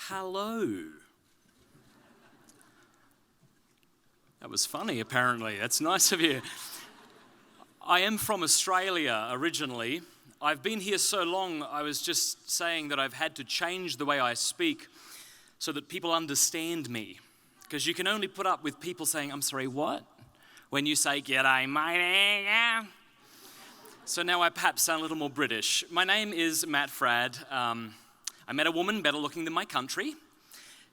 Hello. That was funny, apparently. That's nice of you. I am from Australia originally. I've been here so long, I was just saying that I've had to change the way I speak so that people understand me. Because you can only put up with people saying, "I'm sorry, what?" when you say, "G'day, mate." So now I perhaps sound a little more British. My name is Matt Fradd. I met a woman better looking than my country.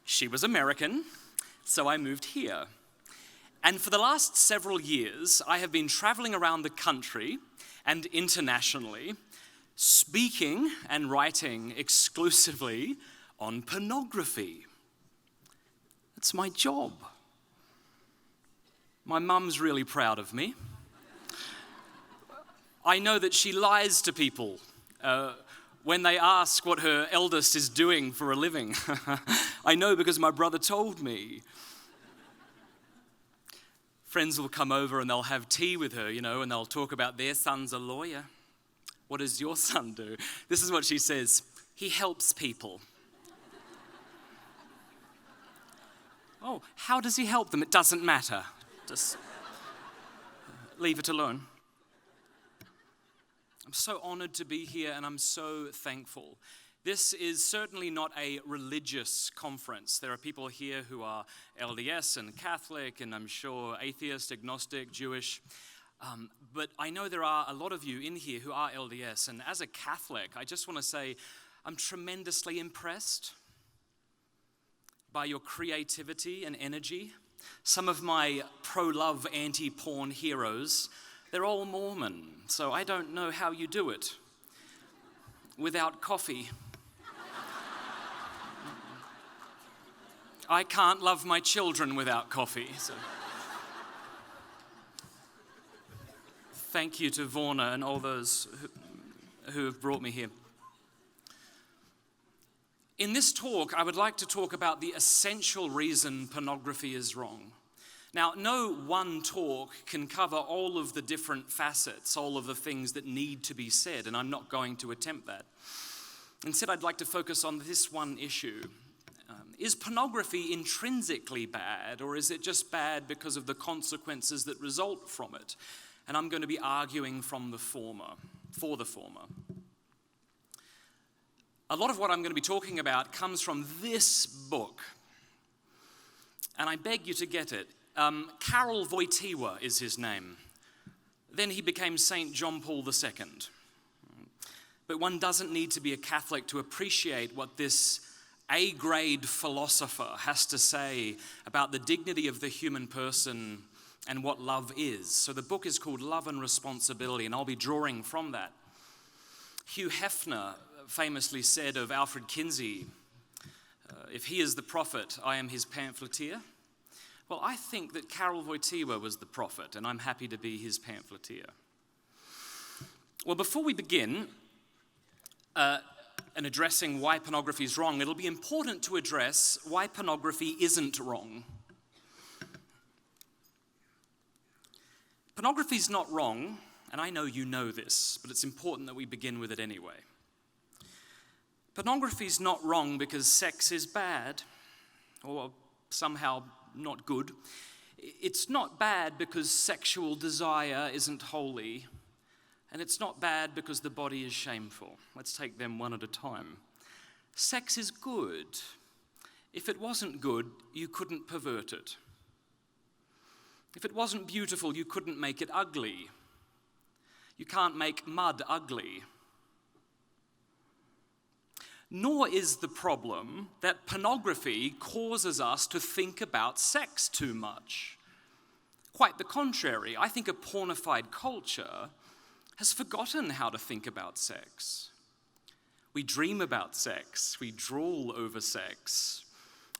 She was American, so I moved here. And for the last several years, I have been traveling around the country and internationally, speaking and writing exclusively on pornography. That's my job. My mum's really proud of me. I know that she lies to people when they ask what her eldest is doing for a living. I know because my brother told me. Friends will come over and they'll have tea with her, and they'll talk about their son's a lawyer. What does your son do? This is what she says: "He helps people." Oh, how does he help them? It doesn't matter. Just leave it alone. I'm so honored to be here, and I'm so thankful. This is certainly not a religious conference. There are people here who are LDS and Catholic, and I'm sure atheist, agnostic, Jewish. But I know there are a lot of you in here who are LDS, and as a Catholic, I just want to say I'm tremendously impressed by your creativity and energy. Some of my pro-love, anti-porn heroes, they're all Mormon, so I don't know how you do it without coffee. I can't love my children without coffee. So. Thank you to Vorna and all those who have brought me here. In this talk, I would like to talk about the essential reason pornography is wrong. Now, no one talk can cover all of the different facets, all of the things that need to be said, and I'm not going to attempt that. Instead, I'd like to focus on this one issue. Is pornography intrinsically bad, or is it just bad because of the consequences that result from it? And I'm going to be arguing for the former. A lot of what I'm going to be talking about comes from this book, and I beg you to get it. Karol Wojtyła is his name. Then he became Saint John Paul II. But one doesn't need to be a Catholic to appreciate what this A-grade philosopher has to say about the dignity of the human person and what love is. So the book is called Love and Responsibility, and I'll be drawing from that. Hugh Hefner famously said of Alfred Kinsey, "If he is the prophet, I am his pamphleteer." Well, I think that Karol Wojtyła was the prophet, and I'm happy to be his pamphleteer. Well, before we begin and addressing why pornography is wrong, it'll be important to address why pornography isn't wrong. Pornography is not wrong, and I know you know this, but it's important that we begin with it anyway. Pornography is not wrong because sex is bad, or somehow not good. It's not bad because sexual desire isn't holy, and it's not bad because the body is shameful. Let's take them one at a time. Sex is good. If it wasn't good, you couldn't pervert it. If it wasn't beautiful, you couldn't make it ugly. You can't make mud ugly. Nor is the problem that pornography causes us to think about sex too much. Quite the contrary. I think a pornified culture has forgotten how to think about sex. We dream about sex, we drool over sex,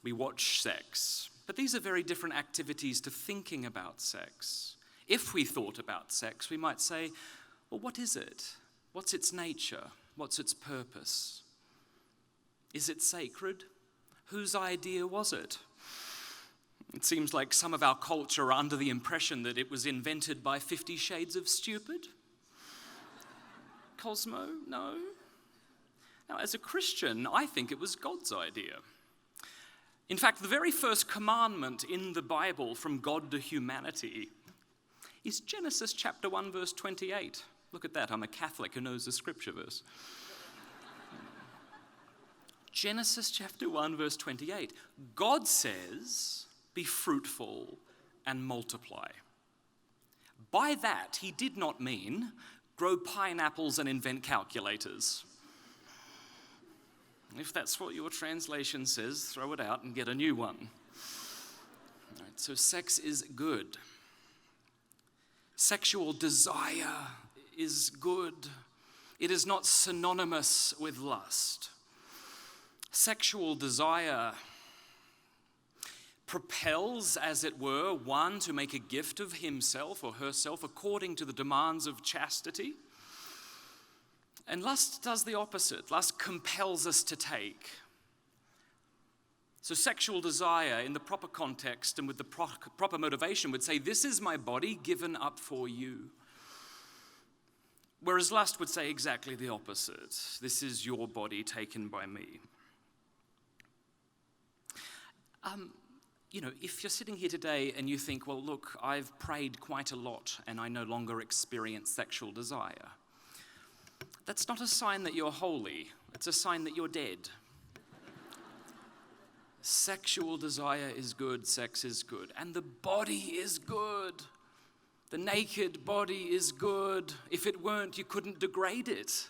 we watch sex. But these are very different activities to thinking about sex. If we thought about sex, we might say, well, what is it? What's its nature? What's its purpose? Is it sacred? Whose idea was it? It seems like some of our culture are under the impression that it was invented by 50 Shades of Stupid. Cosmo? No. Now, as a Christian, I think it was God's idea. In fact, the very first commandment in the Bible from God to humanity is Genesis chapter 1, verse 28. Look at that, I'm a Catholic who knows the scripture verse. Genesis chapter 1, verse 28. God says, be fruitful and multiply. By that, he did not mean grow pineapples and invent calculators. If that's what your translation says, throw it out and get a new one. All right, so sex is good. Sexual desire is good. It is not synonymous with lust. Sexual desire propels, as it were, one to make a gift of himself or herself according to the demands of chastity. And lust does the opposite. Lust compels us to take. So sexual desire in the proper context and with the proper motivation would say, this is my body given up for you. Whereas lust would say exactly the opposite. This is your body taken by me. If you're sitting here today and you think, well, look, I've prayed quite a lot and I no longer experience sexual desire, that's not a sign that you're holy. It's a sign that you're dead. Sexual desire is good, sex is good, and the body is good. The naked body is good. If it weren't, you couldn't degrade it.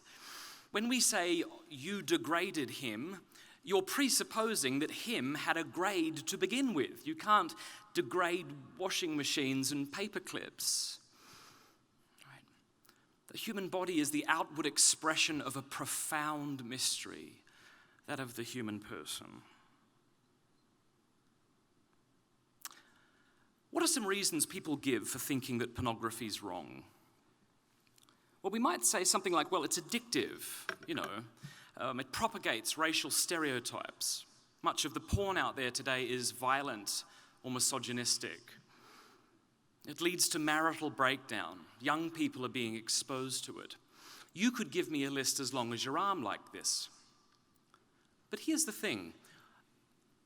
When we say you degraded him, you're presupposing that him had a grade to begin with. You can't degrade washing machines and paper clips. Right? The human body is the outward expression of a profound mystery, that of the human person. What are some reasons people give for thinking that pornography is wrong? Well, we might say something like, well, it's addictive, it propagates racial stereotypes. Much of the porn out there today is violent or misogynistic. It leads to marital breakdown. Young people are being exposed to it. You could give me a list as long as your arm like this. But here's the thing.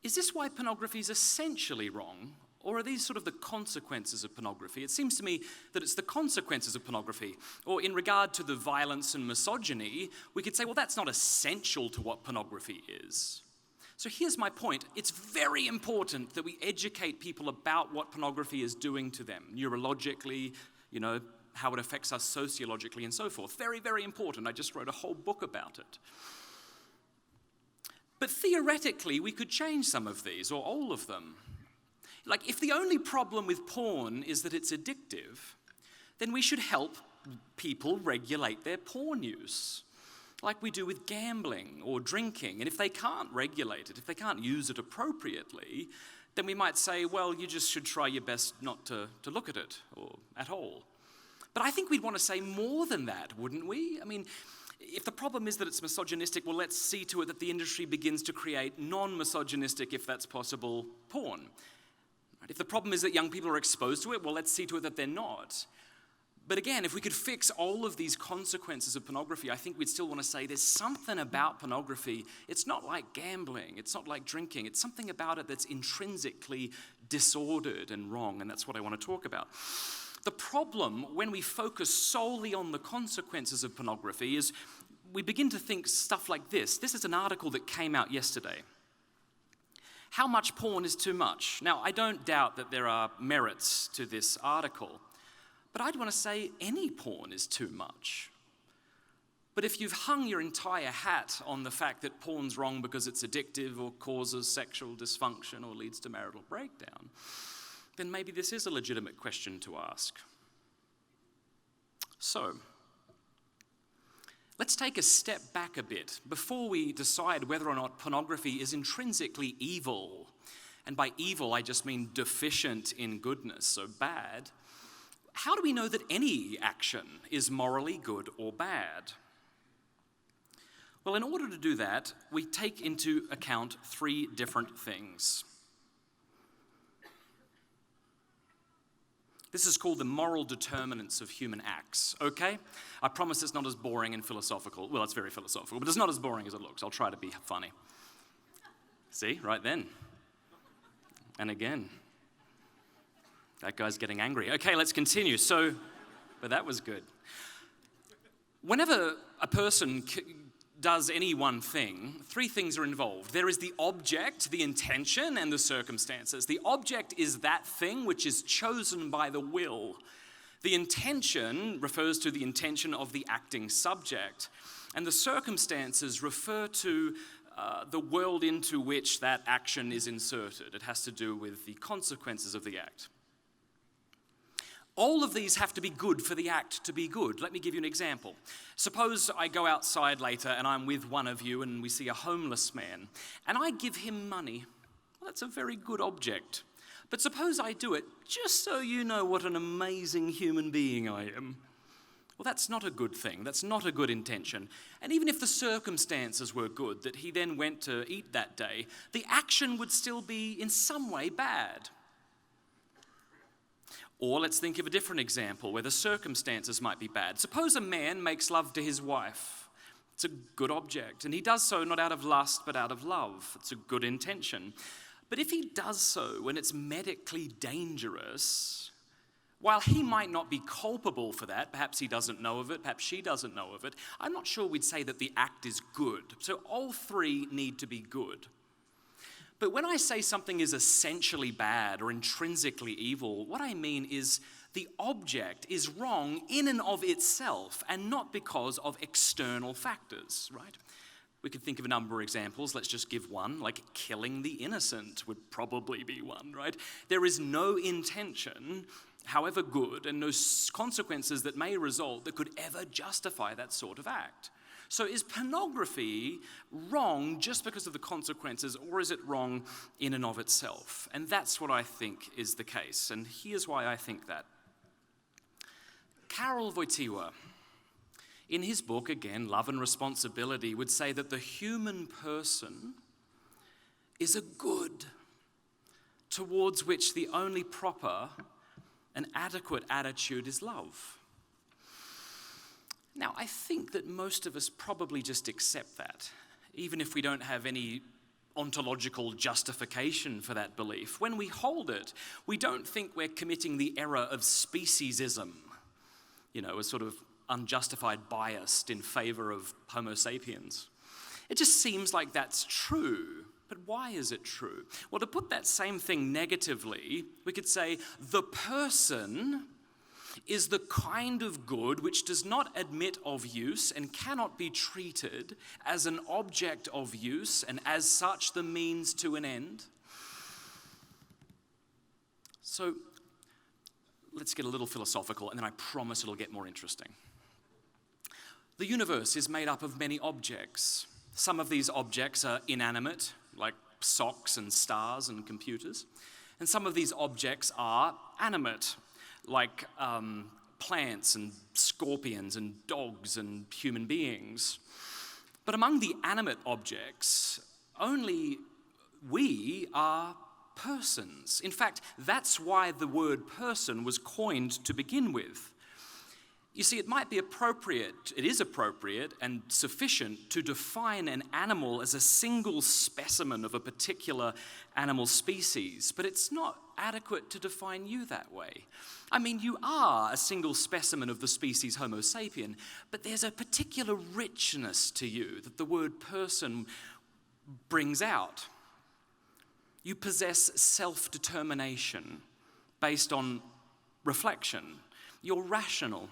Is this why pornography is essentially wrong? Or are these sort of the consequences of pornography? It seems to me that it's the consequences of pornography. Or in regard to the violence and misogyny, we could say, well, that's not essential to what pornography is. So here's my point. It's very important that we educate people about what pornography is doing to them, neurologically, how it affects us sociologically and so forth. Very, very important. I just wrote a whole book about it. But theoretically, we could change some of these, or all of them. Like, if the only problem with porn is that it's addictive, then we should help people regulate their porn use, like we do with gambling or drinking. And if they can't regulate it, if they can't use it appropriately, then we might say, well, you just should try your best not to look at it or at all. But I think we'd want to say more than that, wouldn't we? I mean, if the problem is that it's misogynistic, well, let's see to it that the industry begins to create non-misogynistic, if that's possible, porn. If the problem is that young people are exposed to it, well, let's see to it that they're not. But again, if we could fix all of these consequences of pornography, I think we'd still want to say there's something about pornography. It's not like gambling. It's not like drinking. It's something about it that's intrinsically disordered and wrong, and that's what I want to talk about. The problem when we focus solely on the consequences of pornography is we begin to think stuff like this. This is an article that came out yesterday. How much porn is too much? Now, I don't doubt that there are merits to this article, but I'd want to say any porn is too much. But if you've hung your entire hat on the fact that porn's wrong because it's addictive or causes sexual dysfunction or leads to marital breakdown, then maybe this is a legitimate question to ask. So, let's take a step back a bit before we decide whether or not pornography is intrinsically evil. And by evil, I just mean deficient in goodness, so bad. How do we know that any action is morally good or bad? Well, in order to do that, we take into account three different things. This is called the moral determinants of human acts, okay? I promise it's not as boring and philosophical. Well, it's very philosophical, but it's not as boring as it looks. I'll try to be funny. See, right then. And again. That guy's getting angry. Okay, let's continue. But that was good. Whenever a person does any one thing, three things are involved. There is the object, the intention, and the circumstances. The object is that thing which is chosen by the will. The intention refers to the intention of the acting subject. And the circumstances refer to the world into which that action is inserted. It has to do with the consequences of the act. All of these have to be good for the act to be good. Let me give you an example. Suppose I go outside later and I'm with one of you and we see a homeless man and I give him money. Well, that's a very good object. But suppose I do it just so you know what an amazing human being I am. Well, that's not a good thing. That's not a good intention. And even if the circumstances were good, that he then went to eat that day, the action would still be in some way bad. Or let's think of a different example where the circumstances might be bad. Suppose a man makes love to his wife. It's a good object, and he does so not out of lust but out of love. It's a good intention. But if he does so when it's medically dangerous, while he might not be culpable for that, perhaps he doesn't know of it, perhaps she doesn't know of it, I'm not sure we'd say that the act is good. So all three need to be good. But when I say something is essentially bad or intrinsically evil, what I mean is the object is wrong in and of itself and not because of external factors, right? We could think of a number of examples. Let's just give one, like killing the innocent would probably be one, right? There is no intention, however good, and no consequences that may result that could ever justify that sort of act. So is pornography wrong just because of the consequences, or is it wrong in and of itself? And that's what I think is the case, and here's why I think that. Karol Wojtyła, in his book, again, Love and Responsibility, would say that the human person is a good towards which the only proper and adequate attitude is love. Now, I think that most of us probably just accept that, even if we don't have any ontological justification for that belief. When we hold it, we don't think we're committing the error of speciesism, a sort of unjustified bias in favor of Homo sapiens. It just seems like that's true. But why is it true? Well, to put that same thing negatively, we could say the person is the kind of good which does not admit of use and cannot be treated as an object of use and as such the means to an end. So let's get a little philosophical and then I promise it'll get more interesting. The universe is made up of many objects. Some of these objects are inanimate, like socks and stars and computers. And some of these objects are animate, like plants and scorpions and dogs and human beings. But among the animate objects, only we are persons. In fact, that's why the word person was coined to begin with. You see, it is appropriate and sufficient to define an animal as a single specimen of a particular animal species, but it's not adequate to define you that way. I mean, you are a single specimen of the species Homo sapien, but there's a particular richness to you that the word person brings out. You possess self-determination based on reflection. You're rational.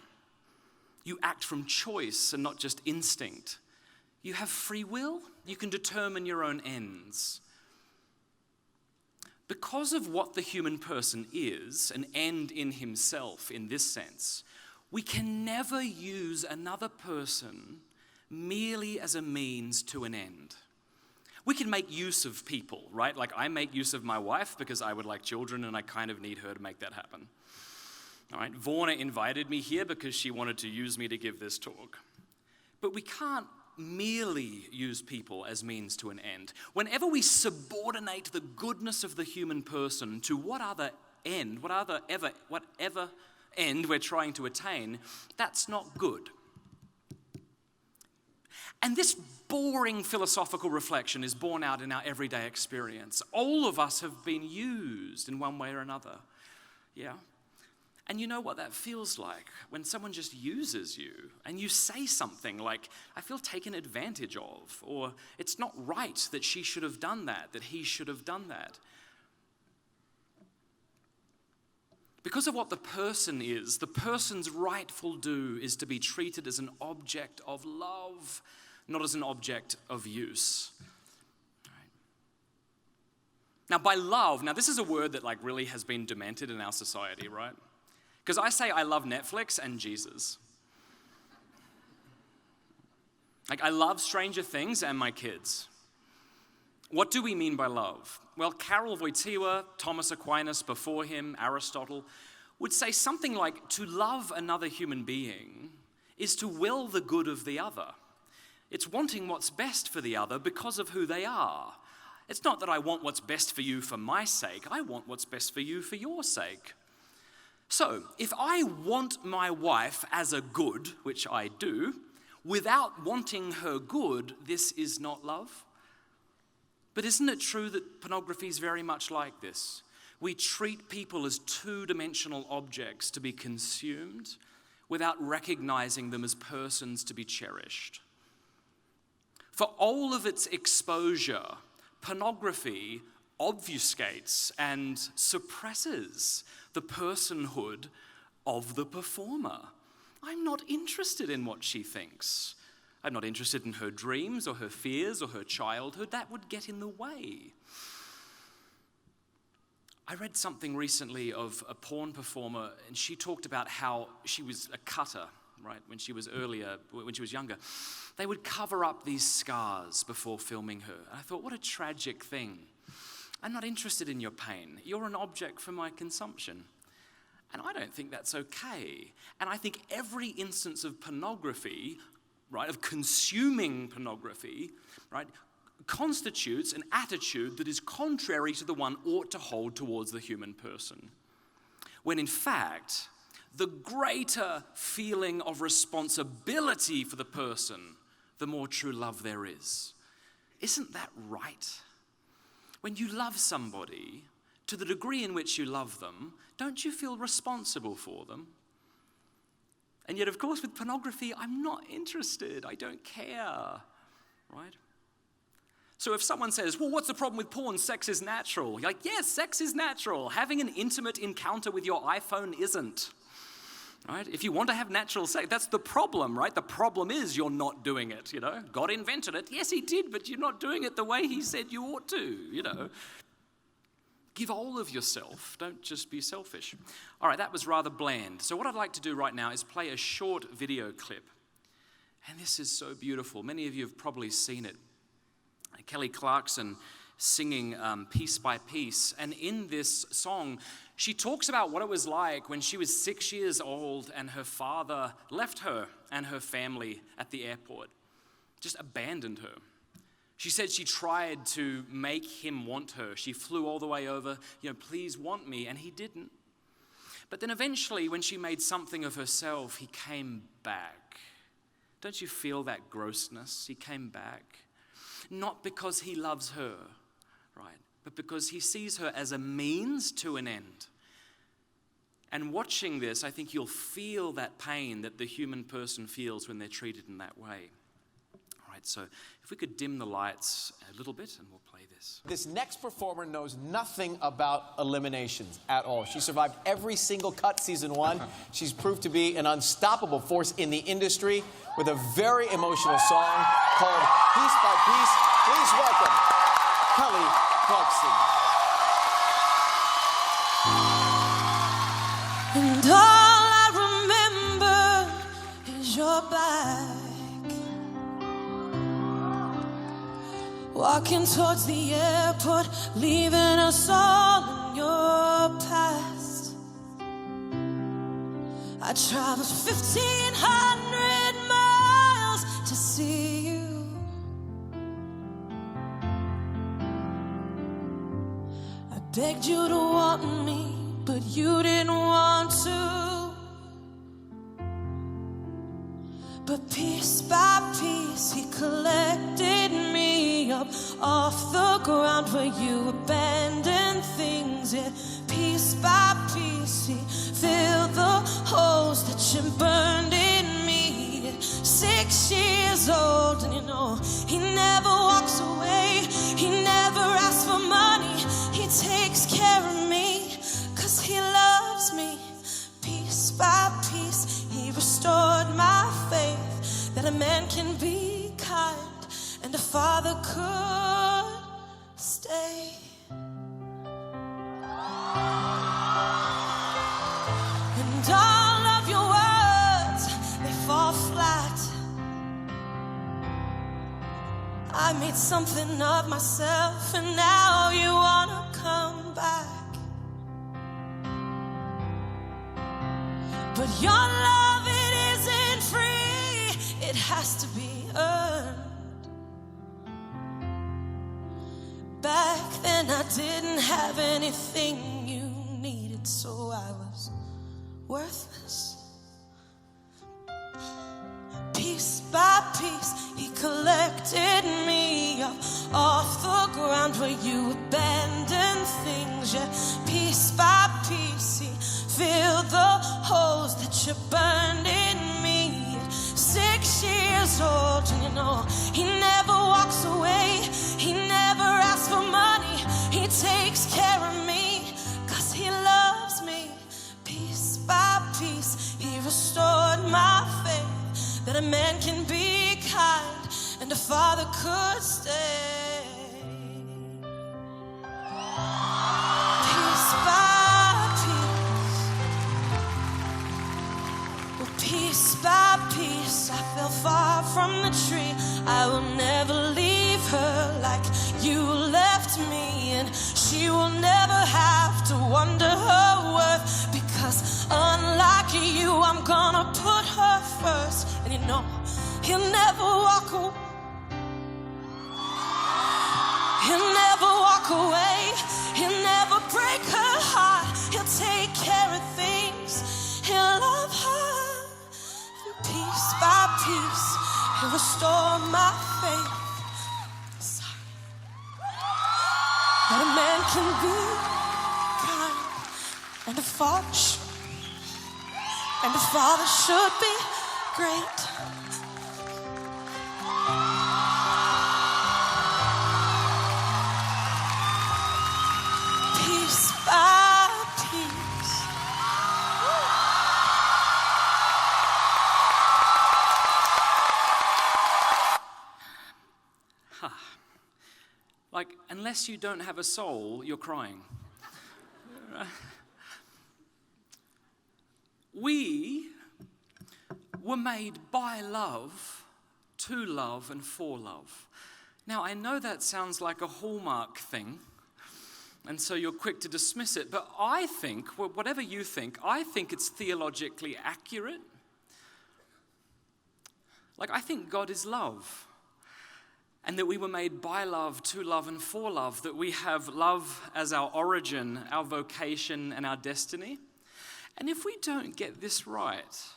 You act from choice and not just instinct. You have free will. You can determine your own ends. Because of what the human person is, an end in himself in this sense, we can never use another person merely as a means to an end. We can make use of people, right? Like I make use of my wife because I would like children and I kind of need her to make that happen. All right, Vorna invited me here because she wanted to use me to give this talk. But we can't merely use people as means to an end. Whenever we subordinate the goodness of the human person to what other end, whatever end we're trying to attain, that's not good. And this boring philosophical reflection is borne out in our everyday experience. All of us have been used in one way or another. Yeah? And you know what that feels like when someone just uses you and you say something like, I feel taken advantage of, or it's not right that she should have done that he should have done that. Because of what the person is, the person's rightful due is to be treated as an object of love, not as an object of use. Now, by love, this is a word that really has been demented in our society, right? Because I say I love Netflix and Jesus. I love Stranger Things and my kids. What do we mean by love? Well, Karol Wojtyła, Thomas Aquinas before him, Aristotle, would say something like, to love another human being is to will the good of the other. It's wanting what's best for the other because of who they are. It's not that I want what's best for you for my sake. I want what's best for you for your sake. So, if I want my wife as a good, which I do, without wanting her good, this is not love. But isn't it true that pornography is very much like this? We treat people as two-dimensional objects to be consumed without recognizing them as persons to be cherished. For all of its exposure, pornography obfuscates and suppresses the personhood of the performer. I'm not interested in what she thinks. I'm not interested in her dreams or her fears or her childhood. That would get in the way. I read something recently of a porn performer, and she talked about how she was a cutter, right, when she was younger. They would cover up these scars before filming her. And I thought, what a tragic thing. I'm not interested in your pain. You're an object for my consumption. And I don't think that's okay. And I think every instance of pornography, right, of consuming pornography, right, constitutes an attitude that is contrary to the one ought to hold towards the human person. When in fact, the greater feeling of responsibility for the person, the more true love there is. Isn't that right? When you love somebody, to the degree in which you love them, don't you feel responsible for them? And yet, of course, with pornography, I'm not interested. I don't care, right? So if someone says, well, what's the problem with porn? Sex is natural. You're like, yes, sex is natural. Having an intimate encounter with your iPhone isn't. Right? If you want to have natural sex, that's the problem, right? The problem is you're not doing it, God invented it. Yes, he did, but you're not doing it the way he said you ought to, Give all of yourself. Don't just be selfish. All right, that was rather bland. So what I'd like to do right now is play a short video clip. And this is so beautiful. Many of you have probably seen it. Kelly Clarkson singing Piece by Piece. And in this song, she talks about what it was like when she was 6 years old and her father left her and her family at the airport, just abandoned her. She said she tried to make him want her. She flew all the way over, please want me, and he didn't. But then eventually, when she made something of herself, he came back. Don't you feel that grossness? He came back. Not because he loves her, right, but because he sees her as a means to an end. And watching this, I think you'll feel that pain that the human person feels when they're treated in that way. All right, so if we could dim the lights a little bit and we'll play this. This next performer knows nothing about eliminations at all. She survived every single cut season 1. She's proved to be an unstoppable force in the industry with a very emotional song called Piece by Piece. Please welcome Kelly Clarkson. And all I remember is your back, walking towards the airport, leaving us all in your past. I traveled 1,500 miles to see you. I begged you to want me, but you didn't want to. But piece by piece, he collected me up off the ground where you abandoned things. Yeah, piece by piece, he filled the holes that you burned in me. Yeah, 6 years old, and you know he never walks away. He never asks for money. He takes care of me, 'cause he loves me. Piece by piece, he restored my faith that a man can be kind and a father could stay. And all of your words, they fall flat. I made something of myself, and now you wanna come back. But your love, it isn't free, it has to be earned. Back then I didn't have anything you needed, so I was worthless. Piece by piece, he collected me up off the ground where you abandoned things. Yeah, piece by piece, he filled the holes that you burned in me. 6 years old, and you know he never walks away. He never asks for money. He takes care of me, 'cause he loves me. Piece by piece, he restored my faith that a man can be kind and a father could stay. Piece by piece, well, piece by piece, I fell far from the tree. I will never leave her like you left me, and she will never have to wonder her worth, because unlike you, I'm gonna put her first. And you know he'll never walk away. He'll never walk away. He'll never break her heart. He'll take care of things. He'll love her. And piece by piece, he'll restore my faith. Sorry. That a man can be kind, and a father should be great. Piece by piece. Like, unless you don't have a soul, you're crying. We were made by love, to love, and for love. Now, I know that sounds like a Hallmark thing, and so you're quick to dismiss it, but I think, whatever you think, I think it's theologically accurate. Like, I think God is love, and that we were made by love, to love, and for love, that we have love as our origin, our vocation, and our destiny. And if we don't get this right,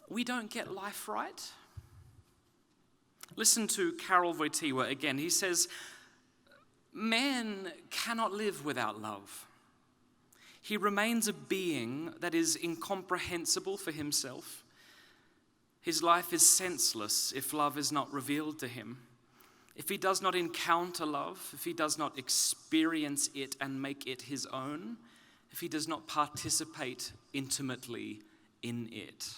we don't get life right. Listen to Karol Wojtyła again. He says, man cannot live without love. He remains a being that is incomprehensible for himself. His life is senseless if love is not revealed to him. If he does not encounter love, if he does not experience it and make it his own, if he does not participate intimately in it.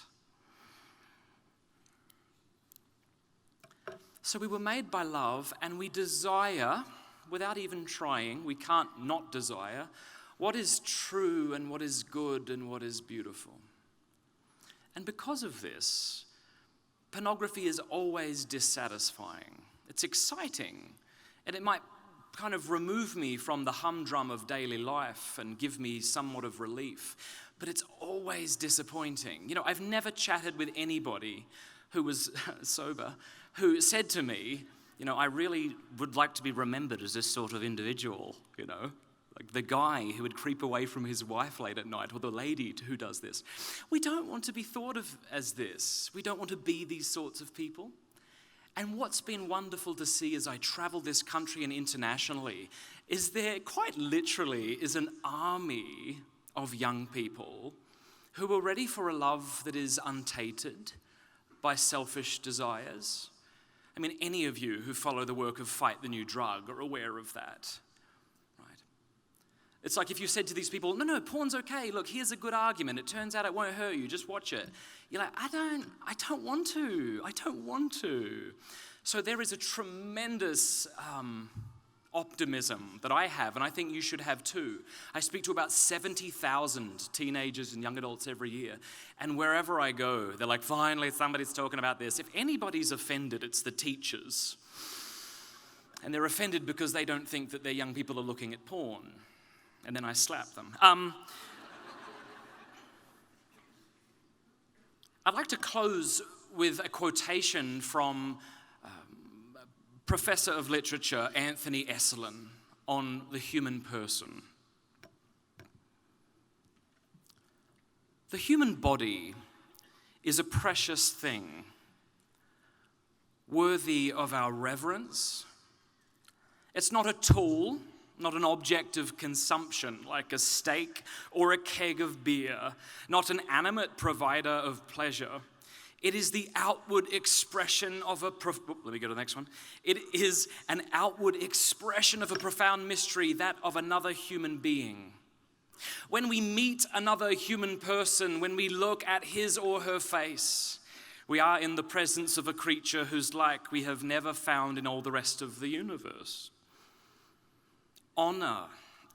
So we were made by love, and we desire, without even trying, we can't not desire, what is true and what is good and what is beautiful. And because of this, pornography is always dissatisfying. It's exciting, and it might kind of remove me from the humdrum of daily life and give me somewhat of relief, but it's always disappointing. You know, I've never chatted with anybody who was sober who said to me, you know, I really would like to be remembered as this sort of individual, you know, Like the guy who would creep away from his wife late at night, or the lady who does this. We don't want to be thought of as this. We don't want to be these sorts of people. And what's been wonderful to see as I travel this country and internationally is there quite literally is an army of young people who are ready for a love that is untainted by selfish desires. I mean, any of you who follow the work of Fight the New Drug are aware of that, right? It's like if you said to these people, no, porn's okay. Look, here's a good argument. It turns out it won't hurt you. Just watch it. You're like, I don't want to. So there is a tremendous optimism that I have, and I think you should have too. I speak to about 70,000 teenagers and young adults every year, and wherever I go, they're like, finally, somebody's talking about this. If anybody's offended, it's the teachers. And they're offended because they don't think that their young people are looking at porn. And then I slap them. I'd like to close with a quotation from Professor of Literature Anthony Esolen on the human person. The human body is a precious thing, worthy of our reverence. It's not a tool, not an object of consumption like a steak or a keg of beer, not an animate provider of pleasure. It is the outward expression of let me go to the next one. It is an outward expression of a profound mystery, that of another human being. When we meet another human person, when we look at his or her face, we are in the presence of a creature whose like we have never found in all the rest of the universe. Honor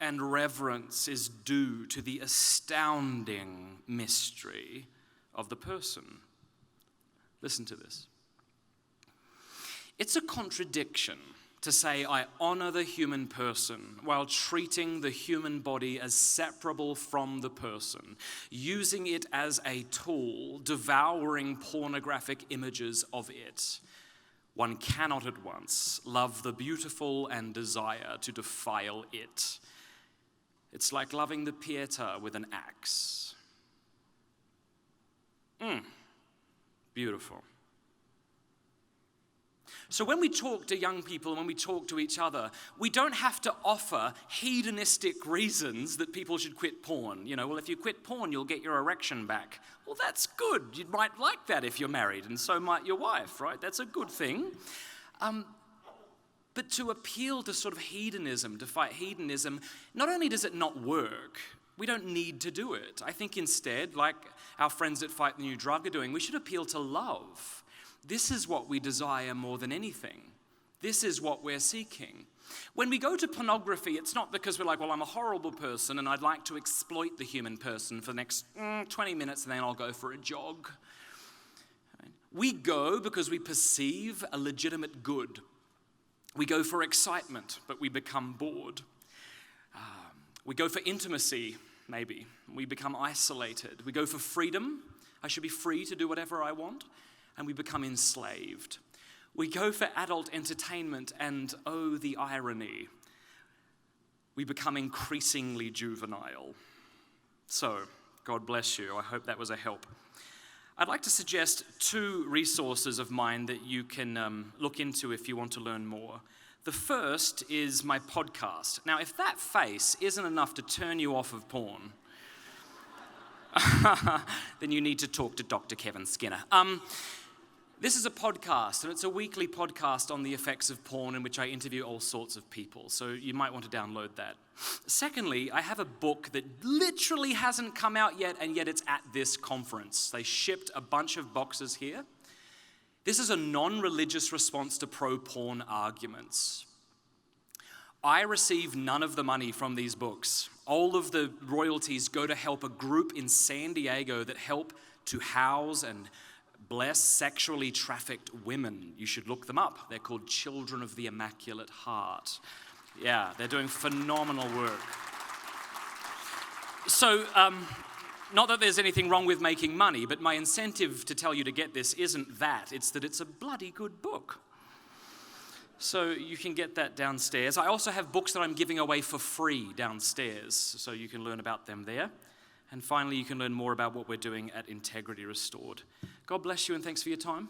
and reverence is due to the astounding mystery of the person. Listen to this. It's a contradiction to say I honor the human person while treating the human body as separable from the person, using it as a tool, devouring pornographic images of it. One cannot at once love the beautiful and desire to defile it. It's like loving the Pieta with an axe. Beautiful. So when we talk to young people and when we talk to each other, we don't have to offer hedonistic reasons that people should quit porn. You know, well, if you quit porn, you'll get your erection back. Well, that's good. You might like that if you're married, and so might your wife, right? That's a good thing. But to appeal to sort of hedonism, to fight hedonism, not only does it not work, we don't need to do it. I think instead, like our friends at Fight the New Drug are doing, we should appeal to love. This is what we desire more than anything. This is what we're seeking. When we go to pornography, it's not because we're like, well, I'm a horrible person and I'd like to exploit the human person for the next 20 minutes and then I'll go for a jog. We go because we perceive a legitimate good. We go for excitement, but we become bored. We go for intimacy, maybe. We become isolated. We go for freedom. I should be free to do whatever I want. And we become enslaved. We go for adult entertainment, and oh, the irony. We become increasingly juvenile. So, God bless you. I hope that was a help. I'd like to suggest 2 resources of mine that you can look into if you want to learn more. The first is my podcast. Now, if that face isn't enough to turn you off of porn, then you need to talk to Dr. Kevin Skinner. This is a podcast, and it's a weekly podcast on the effects of porn in which I interview all sorts of people, so you might want to download that. Secondly, I have a book that literally hasn't come out yet, and yet it's at this conference. They shipped a bunch of boxes here. This is a non-religious response to pro-porn arguments. I receive none of the money from these books. All of the royalties go to help a group in San Diego that help to house and bless sexually trafficked women. You should look them up. They're called Children of the Immaculate Heart. Yeah, they're doing phenomenal work. So, not that there's anything wrong with making money, but my incentive to tell you to get this isn't that. It's that it's a bloody good book. So you can get that downstairs. I also have books that I'm giving away for free downstairs, so you can learn about them there. And finally, you can learn more about what we're doing at Integrity Restored. God bless you and thanks for your time.